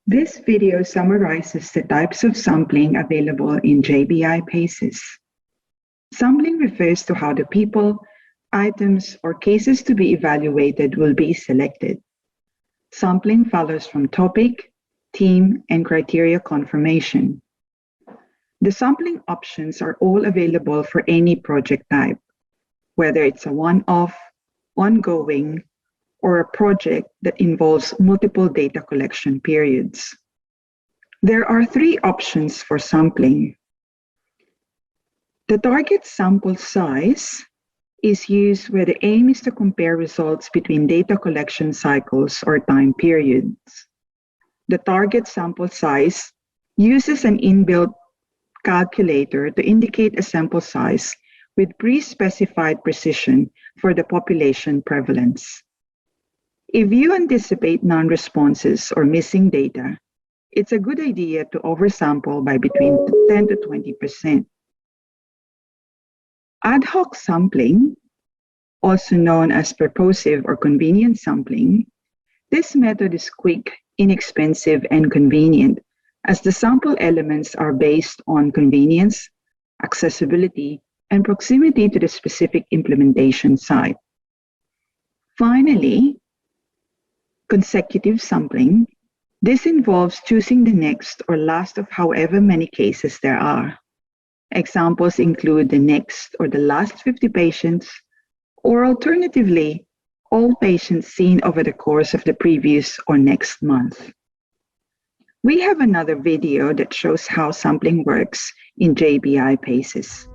This video summarizes the types of sampling available in JBI PACES. Sampling refers to how the people, items, or cases to be evaluated will be selected. Sampling follows from topic, theme, and criteria confirmation. The sampling options are all available for any project type, whether it's a one-off, ongoing, or a project that involves multiple data collection periods. There are three options for sampling. The target sample size is used where the aim is to compare results between data collection cycles or time periods. The target sample size uses an inbuilt calculator to indicate a sample size with pre-specified precision for the population prevalence. If you anticipate non-responses or missing data, it's a good idea to oversample by between 10 to 20%. Ad hoc sampling, also known as purposive or convenient sampling, this method is quick, inexpensive, and convenient as the sample elements are based on convenience, accessibility, and proximity to the specific implementation site. Finally, consecutive sampling. This involves choosing the next or last of however many cases there are. Examples include the next or the last 50 patients, or alternatively, all patients seen over the course of the previous or next month. We have another video that shows how sampling works in JBI PACES.